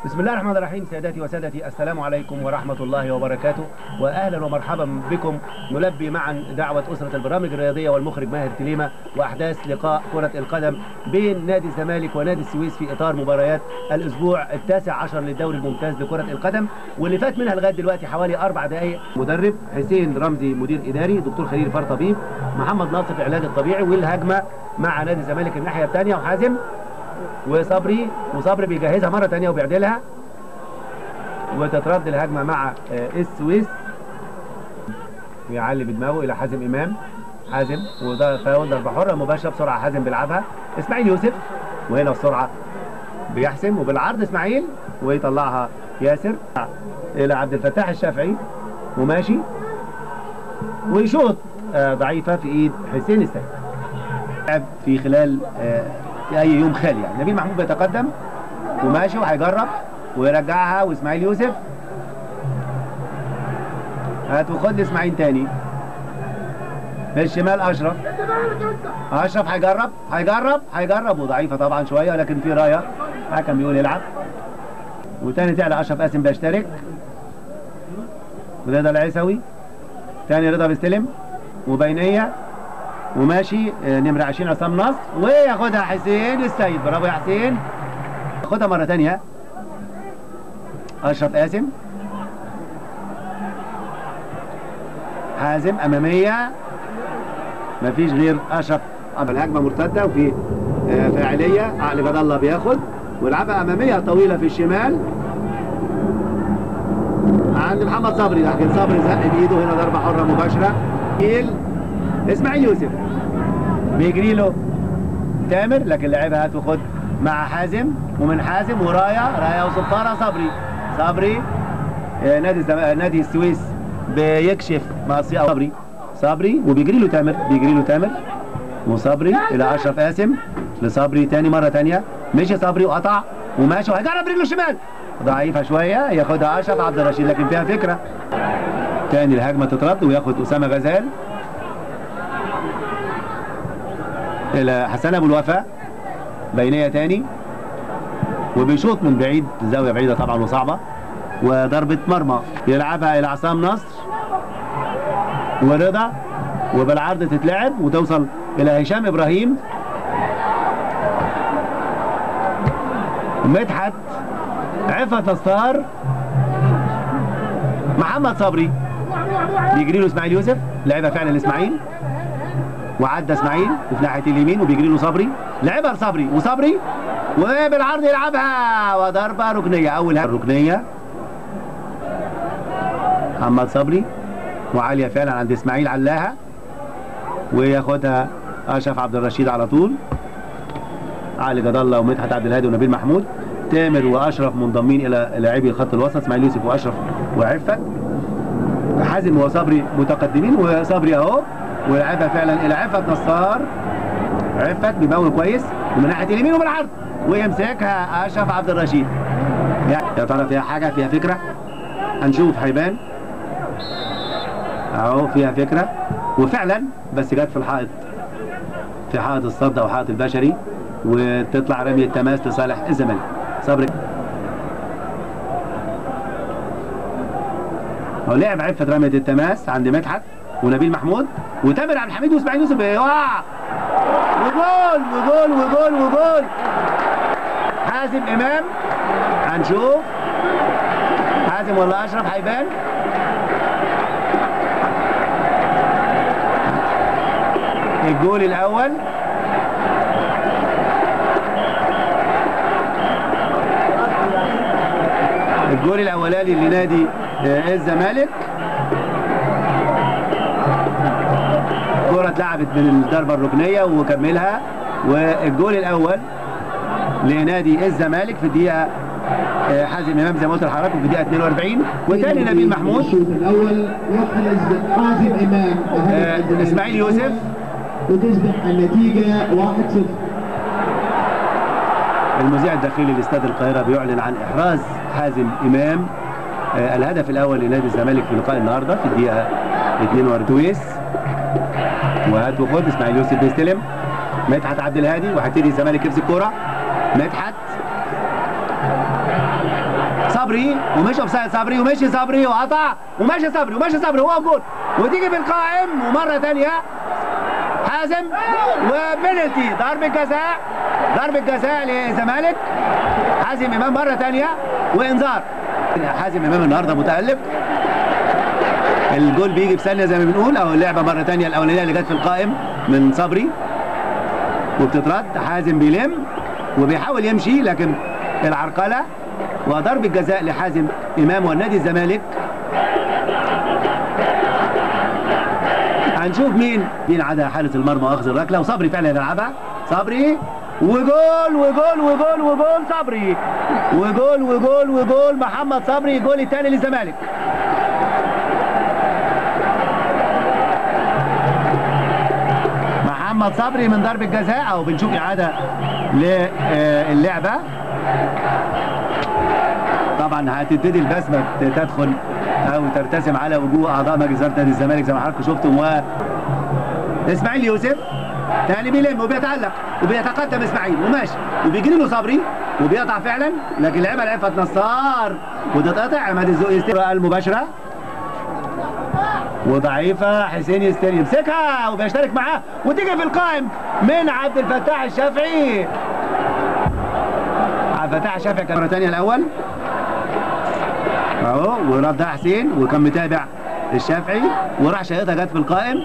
بسم الله الرحمن الرحيم. سادتي وسادتي، السلام عليكم ورحمة الله وبركاته، وأهلا ومرحبا بكم. نلبي معا دعوة أسرة البرامج الرياضية والمخرج ماهر تليمة وأحداث لقاء كرة القدم بين نادي الزمالك ونادي السويس في إطار مباريات الأسبوع ال19 للدوري الممتاز لكرة القدم، واللي فات منها لغاية دلوقتي حوالي 4 دقائق. مدرب حسين رمزي مدير إداري، دكتور خليل فار طبيب، محمد ناصر في العلاج الطبيعي، والهجمة مع نادي الزمالك الناحية الثانية، وحازم وصبري بيجهزها مرة تانية وبيعدلها، وتترد الهجمة مع السويس. ويعلي بدماغه إلى حازم إمام، حازم وده فاول ضربة حرة مباشرة بسرعة. حازم بيلعبها إسماعيل يوسف، وهنا بسرعة بيحسم وبالعرض إسماعيل ويطلعها ياسر إلى عبد الفتاح الشافعي، وماشي ويشوط ضعيفة في إيد حسين السيد. لعب في خلال اي يوم خالي يعني. نبيل محمود بيتقدم وماشي وهيجرب ويرجعها، واسماعيل يوسف هتاخد اسماعيل تاني في الشمال. اشرف هيجرب وضعيفه طبعا شويه، لكن في رايه الحكم بيقول يلعب. وتاني تعلى اشرف قاسم بيشترك، ورضا العيسوي تاني، رضا بيستلم وبينيه وماشي نمرة 20 عصام نصر، وياخدها حسين السيد. برافو يا حسين. ياخدها مرة تانية أشرف قاسم، حازم أمامية، مفيش غير أشرف. الهجمة مرتدة وفي فاعلية. عقل جد الله بياخد ويلعبها أمامية طويلة في الشمال عند محمد صبري، لكن صبري زق بإيده. هنا ضربة حرة مباشرة. إسماعيل يوسف بيجري له تامر، لكن لعبها هتاخد مع حازم، ومن حازم ورايه وصفارة صبري. نادي السويس بيكشف مع صبري وبيجري له تامر وصبري الى اشرف قاسم لصبري تاني مرة تانية. مشي صبري وقطع وماشي وهيجرب رجله الشمال ضعيفة شوية، ياخدها اشرف عبد الرشيد، لكن فيها فكرة. تاني الهجمة تترد وياخد أسامة غزال إلى حسن أبو الوفا، بينية تاني وبيشوط من بعيد، زاوية بعيدة طبعا وصعبة، وضربة مرمى. يلعبها إلى عصام نصر ورضا، وبالعرض تتلعب وتوصل إلى هشام إبراهيم. مدحت، عفت نصار، محمد صبري بيجري له اسماعيل يوسف، لعبها فعلا لاسماعيل وعدى اسماعيل وفي ناحيه اليمين وبيجري له صبري، لعبها لصبري وبالعرض يلعبها وضربه ركنيه. اول ركنيه محمد صبري وعاليه فعلا عند اسماعيل، علاها وياخدها اشرف عبد الرشيد على طول. علي جد الله ومدحت عبد الهادي ونبيل محمود، تامر واشرف منضمين الى لاعبي خط الوسط، اسماعيل يوسف واشرف وعفت. حازم وصبري متقدمين، وصبري اهو ويلعبها فعلا الى عفت نصار. عفت بيمول كويس ومن ناحيه اليمين وبالعرض ويمسكها اشرف عبد الرشيد. يا ترى فيها حاجه، فيها فكره، هنشوف هيبان اهو. فيها فكره وفعلا، بس جت في الحائط، في حائط الصد او حائط البشري، وتطلع رميه تماس لصالح الزمالك. صبري ولعب عفت رميه التماس عند مدحت ونبيل محمود وتامر عبد الحميد واسماعيل يوسف بيوقع، وجول حازم امام. هنشوف حازم ولا اشرف، هيبان. الجول الاول الجول الاولاني لنادي الزمالك. كرة اتلعبت من الضربة الركنية وكملها، والجول الأول لنادي الزمالك في الدقيقة حازم إمام زي ما قلت لحضراتكم في الدقيقة 42. وتاني نبيل محمود. الشوط الأول يحرز حازم إمام إسماعيل يوسف، وتصبح النتيجة 1-0. المذيع الداخلي لاستاد القاهرة بيعلن عن إحراز حازم إمام الهدف الأول لنادي الزمالك في لقاء النهارده في الدقيقة 42. وهات وخد. اسماعيل يوسف بيستلم، مدحت عبد الهادي، وهيبتدي الزمالك يمسك الكوره. مدحت، صبري، ومشي اوفسايد صبري، ومشي صبري وقطع، وماشي صبري، وماشي صبري، هو جول، وتيجي في القائم، ومره ثانيه حازم، وبنالتي، ضربه جزاء، ضربه جزاء للزمالك. حازم امام مره ثانيه، وانذار. حازم امام النهارده متالق. الجول بيجي بثانيه زي ما بنقول، او اللعبه مره ثانيه الاولانيه اللي جت في القائم من صبري وبتترد. حازم بيلم وبيحاول يمشي، لكن العرقله، وضربه جزاء لحازم امام والنادي الزمالك. هنشوف مين عدا حارس المرمى واخذ الركله، وصبري فعلا يلعبها. صبري، وجول وجول وجول وجول صبري، وجول وجول وجول محمد صبري، الجول الثاني للزمالك. محمد صبري من ضربة جزاء، او بنشوف اعادة للعبة. طبعا هتبتدي البسمة تدخل او ترتسم على وجوه اعضاء مجلس اداره نادي الزمالك زي ما حضراتكم شفتم. اسماعيل يوسف تاني بيلم وبيتعلق وبيتقدم اسماعيل وماشي، وبيجري له صبري وبيقطع فعلا، لكن لعبها لعفت نصار وتتقطع. عماد الزوق يستلم المباشره وضعيفه، حسين يستلم يمسكها وبيشترك معاه، وتيجي في القائم من عبد الفتاح الشافعي. عبد الفتاح الشافعي كان مره ثانيه الاول اهو، وردها حسين وكان متابع الشافعي وراح شايطها، جت في القائم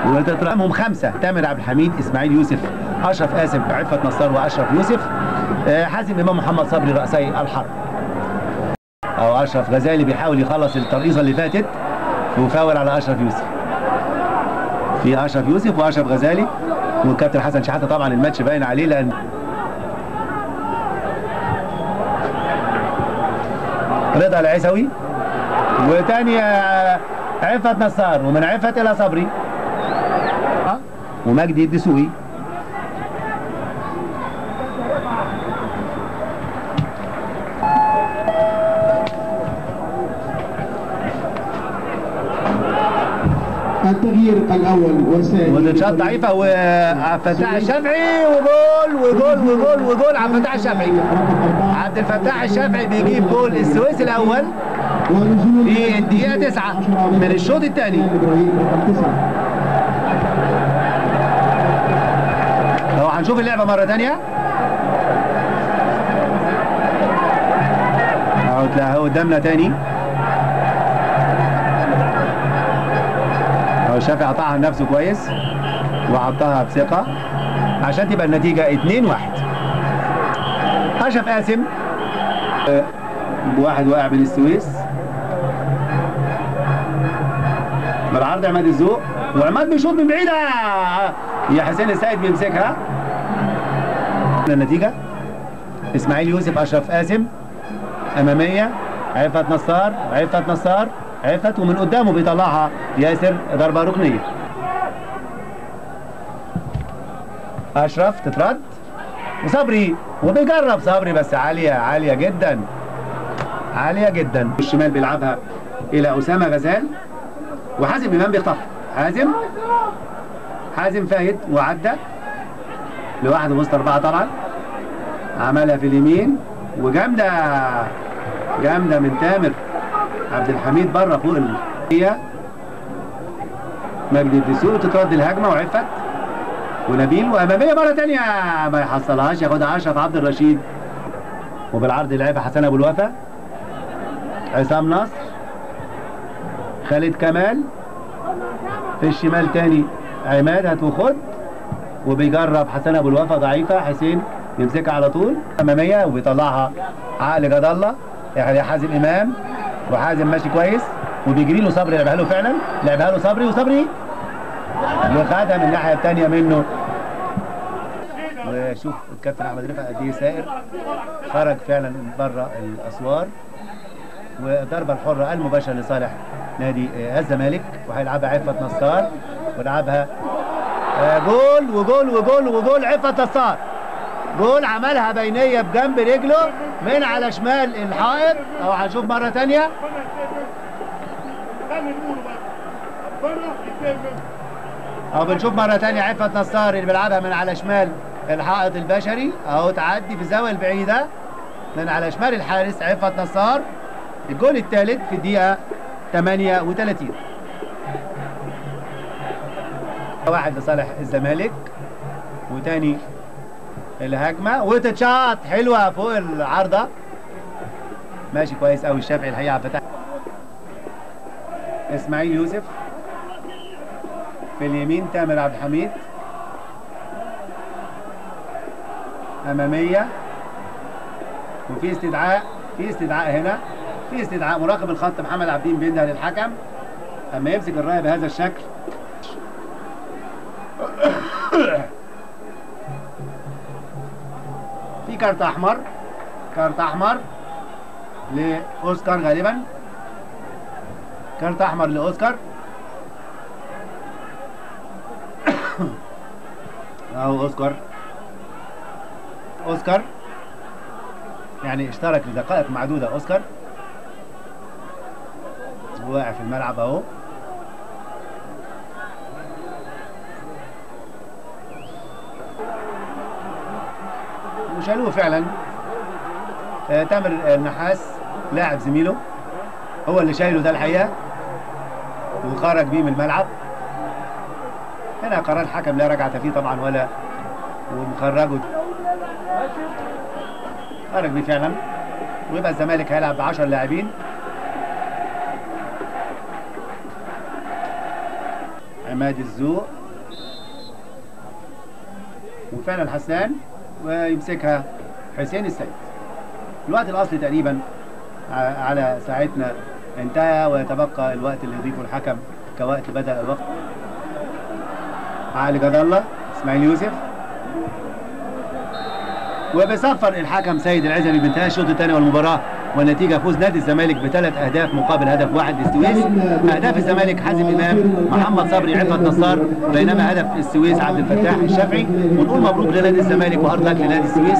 وتترقمهم 5: تامر عبد الحميد، اسماعيل يوسف، اشرف قاسم، عفت نصار، واشرف يوسف. حازم امام، محمد صبري رأسي الحرب. او اشرف غزالي بيحاول يخلص الترقيصه اللي فاتت وفاول على اشرف يوسف. في اشرف يوسف واشرف غزالي والكابتن حسن شحاته. طبعا الماتش باين عليه لان رضا العيسوي، وتاني عفت نصار، ومن عفت الى صبري ومجدي الدسوقي. التغيير الاول والثاني، وتنشاط ضعيفه، وعبد الفتاح الشافعي، وجول وجول وجول وجول عبد الفتاح الشافعي. عبد الفتاح الشافعي بيجيب جول السويس الاول في الدقيقه 9 من الشوط الثاني. لو هنشوف اللعبه مره ثانيه اهو، تلاقيها قدامنا ثاني. الشافعي قطعها لنفسه كويس وحطها بثقة عشان تبقى النتيجة 2-1. اشرف قاسم واحد واقع من السويس بالعرض. عماد الزوق، وعماد بيشوط من بعيدة، يا حسين السيد بيمسكها. النتيجة اسماعيل يوسف، اشرف قاسم، امامية عفت نصار، عفت نصار، عفت، ومن قدامه بيطلعها ياسر، ضربة ركنية. اشرف تترد، وصبري، وبيجرب صبري بس عالية، عالية جدا، عالية جدا. الشمال بيلعبها الى اسامة غزال، وحازم امام بيخطف. حازم فايد وعدى لواحد وسط 4 طبعا، عملها في اليمين وجامدة، جامدة من تامر عبد الحميد بره فوق هي مجدي الدسوق. تترد الهجمه، وعفت ونبيل، واماميه مره ثانيه ما يحصلهاش، ياخدها اشرف عبد الرشيد، وبالعرض لعبها حسن ابو الوفا، عصام نصر، خالد كمال في الشمال تاني، عماد هات وخد، وبيجرب حسن ابو الوفا ضعيفه، حسين يمسكها على طول اماميه وبيطلعها عقل جد الله يعني حازم امام، وحازم ماشي كويس وبيجري له صبري، لعبها له فعلا، لعبها له صبري، وصبري وخدها من الناحيه الثانيه منه. وشوف الكابتن احمد رفعت قد ايه سائر، خرج فعلا بره الاسوار. والضربه الحره المباشره لصالح نادي الزمالك، وهيلعبها عفت نصار، ولعبها جول وجول وجول وجول. عفت نصار جول، عملها بينيه بجنب رجله من على شمال الحائط، او هنشوف مره ثانيه. اهو بنشوف مرة تانية عفت نصار اللي بيلعبها من على شمال الحائط البشري، اهو تعدي في الزاوية البعيدة من على شمال الحارس عفت نصار. الجول الثالث في الدقيقة 38. 1 لصالح الزمالك. وتاني الهجمة وتتشاط حلوة فوق العارضة. ماشي كويس قوي الشافعي الحقيقة عبد الفتاح. اسماعيل يوسف في اليمين، تامر عبد الحميد أمامية، وفي استدعاء هنا، في استدعاء. مراقب الخط محمد عبدين بينده للحكم اما يمسك الرايه بهذا الشكل. في كارت احمر لاوسكار غالبا، كارت احمر لاوسكار. اهو اوسكار يعني اشترك لدقائق معدودة. اوسكار واقع في الملعب اهو. وشالوه فعلا. تامر النحاس لاعب زميله هو اللي شايله ده الحقيقة، وخرج بيه من الملعب. هنا قرار الحكم لا رجعة فيه طبعا ولا، ومخرجه خرج بيه فعلا. ويبقى الزمالك هيلعب ب10 لاعبين. عماد الزوق وفعلا حسان، ويمسكها حسين السيد. الوقت الاصلي تقريبا على ساعتنا انتهى، ويتبقى الوقت اللي يضيفه الحكم كوقت بدأ الوقت. علي جد الله، اسماعيل يوسف، وبيصفر الحكم سيد العزمي بانتهاء الشوط الثاني والمباراه، والنتيجه فوز نادي الزمالك ب3 أهداف مقابل هدف واحد للسويس. اهداف الزمالك حازم امام، محمد صبري، عفت نصار، بينما هدف السويس عبد الفتاح الشافعي. ونقول مبروك لنادي الزمالك وهارد لك لنادي السويس.